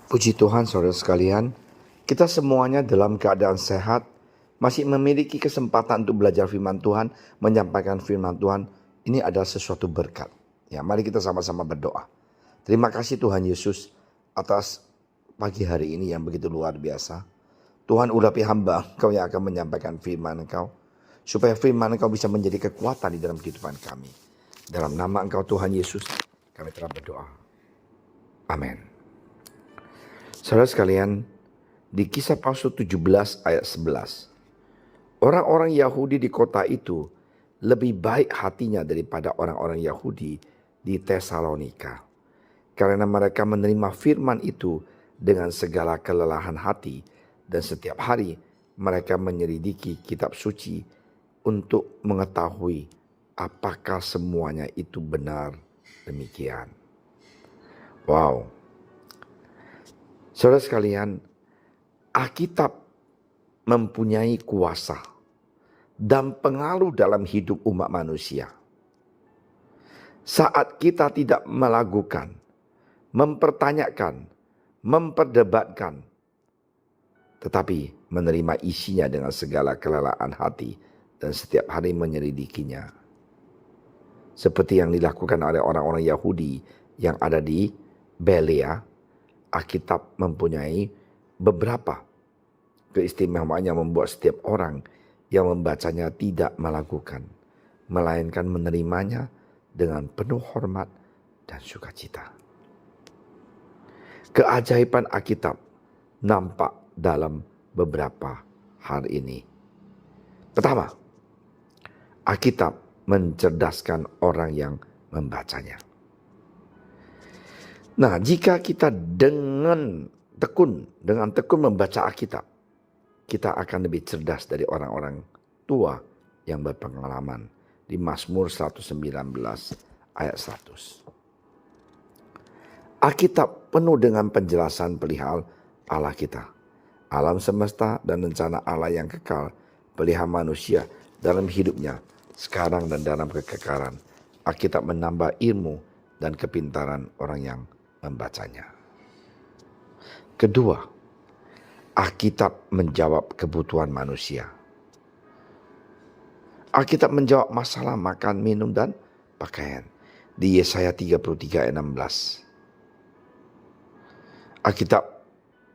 Puji Tuhan saudara sekalian, kita semuanya dalam keadaan sehat, masih memiliki kesempatan untuk belajar firman Tuhan, menyampaikan firman Tuhan. Ini adalah sesuatu berkat. Ya, mari kita sama-sama berdoa. Terima kasih Tuhan Yesus atas pagi hari ini yang begitu luar biasa. Tuhan urapi hamba Engkau yang akan menyampaikan firman Engkau, supaya firman Engkau bisa menjadi kekuatan di dalam kehidupan kami. Dalam nama Engkau Tuhan Yesus, kami telah berdoa. Amin. Saudara sekalian, di Kisah Rasul 17 ayat 11, orang-orang Yahudi di kota itu lebih baik hatinya daripada orang-orang Yahudi di Tesalonika, karena mereka menerima firman itu dengan segala kelelahan hati, dan setiap hari mereka menyelidiki kitab suci untuk mengetahui apakah semuanya itu benar demikian. Wow. Saudara sekalian, Alkitab mempunyai kuasa dan pengaruh dalam hidup umat manusia. Saat kita tidak melakukan, mempertanyakan, memperdebatkan, tetapi menerima isinya dengan segala kelelaan hati dan setiap hari menyelidikinya. Seperti yang dilakukan oleh orang-orang Yahudi yang ada di Belea, Alkitab mempunyai beberapa keistimewaan yang membuat setiap orang yang membacanya tidak melakukan, melainkan menerimanya dengan penuh hormat dan sukacita. Keajaiban Alkitab nampak dalam beberapa hal ini. Pertama, Alkitab mencerdaskan orang yang membacanya. Nah, jika kita dengan tekun membaca Alkitab, kita akan lebih cerdas dari orang-orang tua yang berpengalaman. Di Mazmur 119 ayat 100. Alkitab penuh dengan penjelasan perihal Allah kita, alam semesta dan rencana Allah yang kekal, perihal manusia dalam hidupnya sekarang dan dalam kekekalan. Alkitab menambah ilmu dan kepintaran orang yang membacanya. Kedua, Alkitab menjawab kebutuhan manusia. Alkitab menjawab masalah makan, minum, dan pakaian. Di Yesaya 33 ayat 16. Alkitab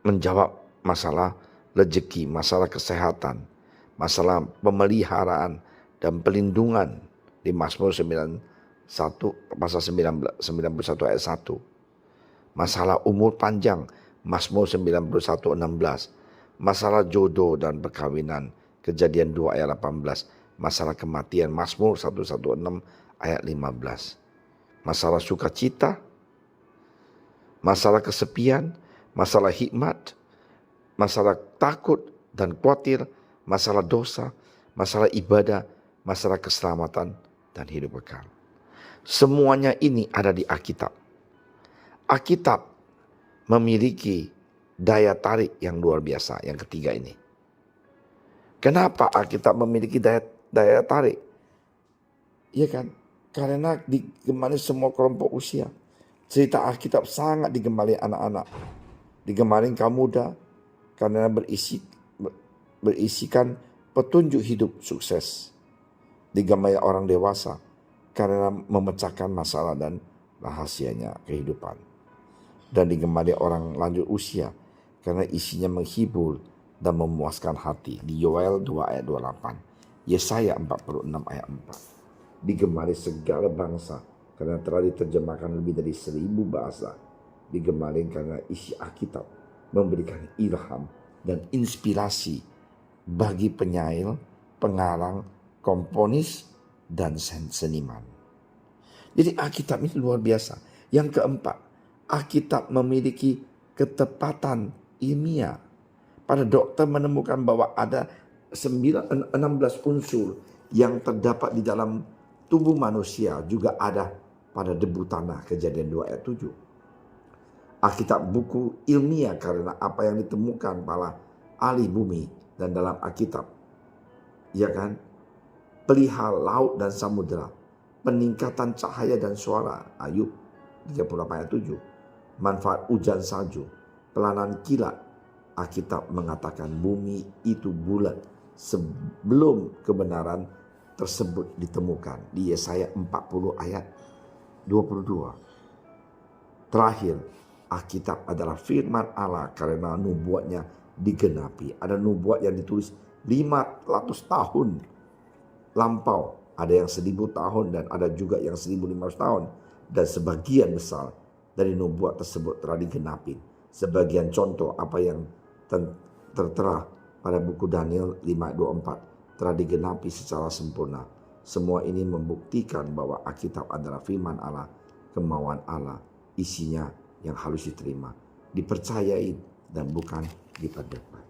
menjawab masalah rezeki, masalah kesehatan, masalah pemeliharaan dan pelindungan di Mazmur 91 pasal 91 ayat 1. Masalah umur panjang, Mazmur 91:16. Masalah jodoh dan perkawinan, Kejadian 2 ayat 18. Masalah kematian, Mazmur 116 ayat 15. Masalah sukacita, masalah kesepian, masalah hikmat, masalah takut dan khawatir, masalah dosa, masalah ibadah, masalah keselamatan dan hidup kekal. Semuanya ini ada di Alkitab. Alkitab memiliki daya tarik yang luar biasa. Yang ketiga ini. Kenapa Alkitab memiliki daya tarik? Iya kan? Karena digemari semua kelompok usia. Cerita Alkitab sangat digemari anak-anak. Digemari kaum muda. Karena berisikan petunjuk hidup sukses. Digemari orang dewasa. Karena memecahkan masalah dan rahasianya kehidupan. Dan digemari orang lanjut usia karena isinya menghibur dan memuaskan hati. Di Yoel 2 ayat 28, Yesaya 46 ayat 4. Digemari segala bangsa karena telah diterjemahkan lebih dari 1000 bahasa. Digemari karena isi Alkitab memberikan ilham dan inspirasi bagi penyair, pengarang, komponis, dan seniman. Jadi Alkitab ini luar biasa. Yang keempat, Alkitab memiliki ketepatan ilmiah. Para dokter menemukan bahwa ada 16 unsur yang terdapat di dalam tubuh manusia juga ada pada debu tanah, Kejadian 2 ayat 7. Alkitab buku ilmiah karena apa yang ditemukan para ahli bumi dan dalam Alkitab. Ya kan? Perihal laut dan samudera, peningkatan cahaya dan suara, Ayub 38 ayat 7. Manfaat hujan salju, pelanan kilat. Alkitab mengatakan bumi itu bulat sebelum kebenaran tersebut ditemukan. Di Yesaya 40 ayat 22. Terakhir, Alkitab adalah firman Allah karena nubuatnya digenapi. Ada nubuat yang ditulis 500 tahun lampau. Ada yang 1000 tahun dan ada juga yang 1500 tahun. Dan sebagian besar dari nubuat tersebut telah digenapi. Sebagian contoh apa yang tertera pada buku Daniel 5:24 telah digenapi secara sempurna. Semua ini membuktikan bahwa Alkitab adalah firman Allah, kemauan Allah, isinya yang harus diterima, dipercayai dan bukan diperdebat.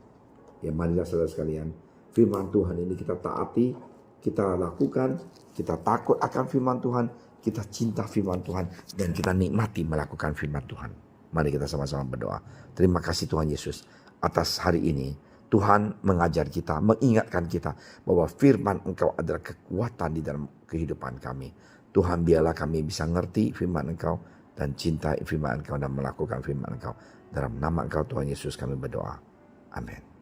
Ya, marilah saudara sekalian, firman Tuhan ini kita taati, kita lakukan, kita takut akan firman Tuhan, kita cinta firman Tuhan, dan kita nikmati melakukan firman Tuhan. Mari kita sama-sama berdoa. Terima kasih Tuhan Yesus atas hari ini. Tuhan mengajar kita, mengingatkan kita bahwa firman Engkau adalah kekuatan di dalam kehidupan kami. Tuhan, biarlah kami bisa ngerti firman Engkau dan cintai firman Engkau dan melakukan firman Engkau. Dalam nama Engkau Tuhan Yesus kami berdoa. Amin.